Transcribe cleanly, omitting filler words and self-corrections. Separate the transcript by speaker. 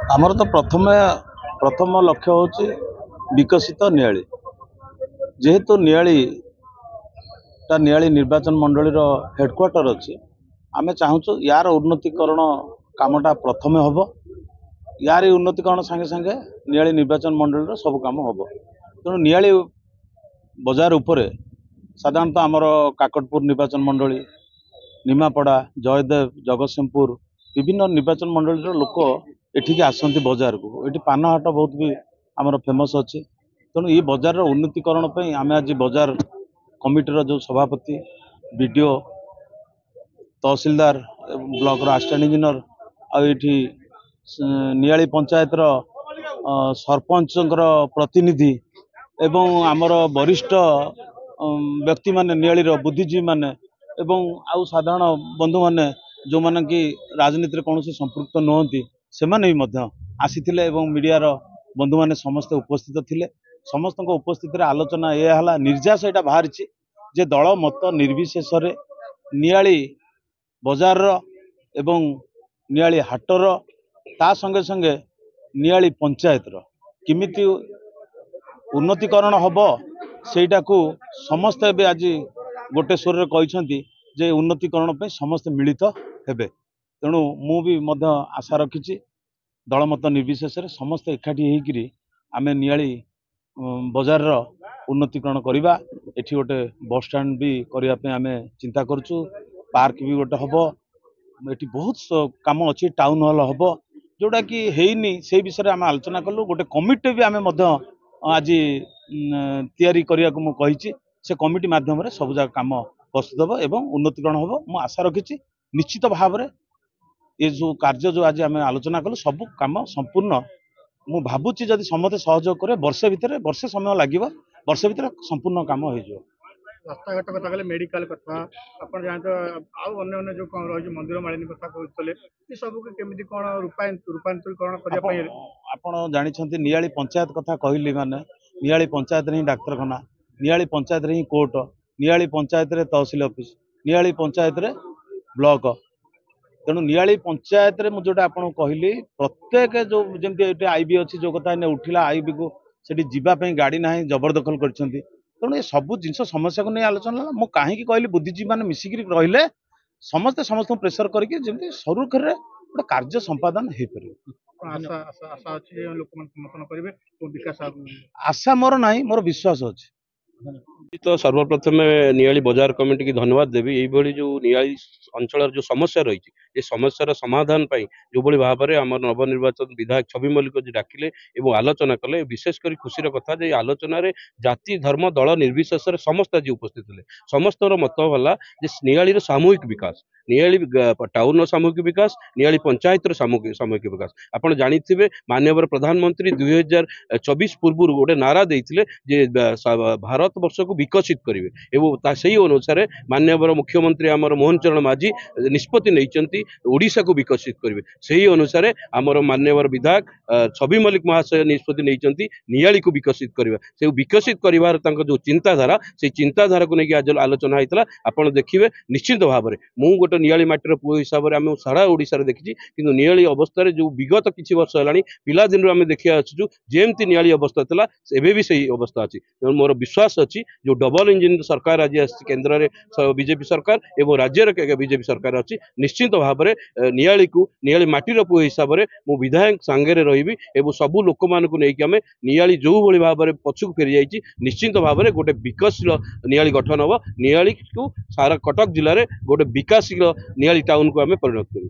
Speaker 1: आमर तो प्रथम लक्ष्य हूँ विकसित नियाली जेहेतु नियाली निर्वाचन मंडली हेडक्वार्टर अच्छी आमे चाहूँ यार उन्नतीकरण कामटा प्रथमे हम यार उन्नतीकरण संगे संगे नियाली निर्वाचन मंडली सब कम हम तेणु नियाली बजार उपरे साधारणतः आमर काकटपुर निर्वाचन मंडली निमापड़ा जयदेव जगतसिंहपुर विभिन्न निर्वाचन मंडली लोक एठिकी आसती बजार को ये पानहाट बहुत भी आमर फेमस अच्छी तेणु ये बजार उन्नतीकरण आम आज बजार कमिटीर जो सभापति बीडीओ तहसीलदार ब्लॉक असिस्टेंट इंजीनियर आठी नियाली पंचायतर सरपंच प्रतिनिधि एवं आमर वरिष्ठ व्यक्ति माने नियालीर बुद्धिजीवी माने एवं आउ साधारण बंधु माने जो माने कि राजनीति कौन संपृक्त नुहति से आसीथिले एवं मीडिया बंधु माने समस्त उपस्थित थिले समस्त उपस्थित आलोचना यह निर्जास यहाँ बाहरी जे दल मत निर्विशेष नियाली बजार एवं नियाली हाटर ता संगे संगे नियाली पंचायत किमिति उन्नतीकरण हम सेटा को समस्त आज गोटे स्वर कहते जे उन्नतीकरण पे समस्त मिलित हेबे तेणु मु भी आशा रखी दलमत निर्विशेष समस्त एकाठी होकर आम नियाली बजार उन्नतीकरण करवा एठी गोटे बस स्टैंड भी करने आम चिंता करूँ पार्क भी गोटे हम एठी बहुत काम अच्छी टाउन हॉल हम जोटा कि हेनी से विषय आम आलोचना कलु गोटे कमिटी भी आम आज तैयारी करने को मुझे से कमिटी माध्यम सब जगह काम प्रस्तुत हम एवं उन्नतीकरण हम मु आशा रखी निश्चित भाव में ये जो कार्य जो आज आम आलोचना कलु सब काम संपूर्ण मु भावुची जदि समस्त सहयोग करे वर्षे समय लगे वर्षे भितर संपूर्ण काम हो
Speaker 2: रास्ता घाट कथा मेडिकल कथा आप जानते अन्य जो कौन रही मंदिर मालिनी कथा कहते सब केमी कौन रूपांतरीकरण करने
Speaker 1: आप जानते नियाली पंचायत कथा कहली माने नियाली पंचायत ही डाक्तरखाना नियाली पंचायत ही कोर्ट नियाली पंचायत रे तहसील ऑफिस नियाली पंचायत रे ब्लॉक तेणु नियाली पंचायत रे जोटा आपको कहली प्रत्येक जो जमी आईबी अच्छी जो कथा उठिला आईबी को सेठी जीवाई गाड़ी ना जबरदखल कर तेणु ये सब जिन समस्या को नहीं आलोचना मुझे कहीं कहली बुद्धिजीवी मैंने मिसिक रही समस्ते समस्त प्रेसर करके जमी सुरुखुर गोटे कार्य संपादन हो पार आशा मोर ना मोर विश्वास अच्छी
Speaker 3: तो सर्वप्रथम नियाली बजार कमिटी की धन्यवाद देवी ये जो नियाली अंचल जो समस्या रही ये समस्यार समाधान जो भाई भाव में आम नवनिर्वाचन विधायक छवि मल्लिक जी डाकिले और आलोचना कले विशेषकर खुशी कथा जे आलोचन जाति धर्म दल निर्विशेष समस्त आज उपस्थित थे समस्त मत है नियाली सामूहिक विकास नियाली टाउन सामूहिक विकास नियाली पंचायत सामूहिक विकास आप जानी माननीय प्रधानमंत्री 2024 पूर्व गोटे नारा देते भारत वर्ष को विकसित करेंगे और से अनुसार माननीय मुख्यमंत्री आमर मोहन चरण माझी निष्पत्ति नहीं ओडिशा को विकसित करेंगे से अनुसार आमर माननीय विधायक छवि मल्लिक महाशय निष्पत्ति नहीं नियाली को विकसित करवा से विकसित कर जो चिंताधारा से चिंताधारा को लेकिन आज आलोचना होता आप देखिए निश्चित भाव में मु गोटे नियाली माटीर पुओ हिसाब से आम सारा ओडिशा देखी कि नियाली अवस्था जो विगत किसी वर्ष है पिला दिन आम देखा आसुँ जमती नियाली अवस्था था एवं भी सही अवस्था अच्छी मोर विश्वास अच्छी जो डबल इंजिन सरकार आज केन्द्र में बीजेपी सरकार और राज्य बीजेपी सरकार अच्छी निश्चित भाव में नियाली को नियाली माटीर पुओ हिसाब से मु विधायक सांगे रही और सबू लोक मानक आम नियाली जो भाई भाव में पछक फेरी जाइए निश्चित भाव में गोटे विकासशील नियाली गठन हम नियाली को सारा कटक जिले में गोटे विकासशील नियाली टाउन को आम परिणत करूँ।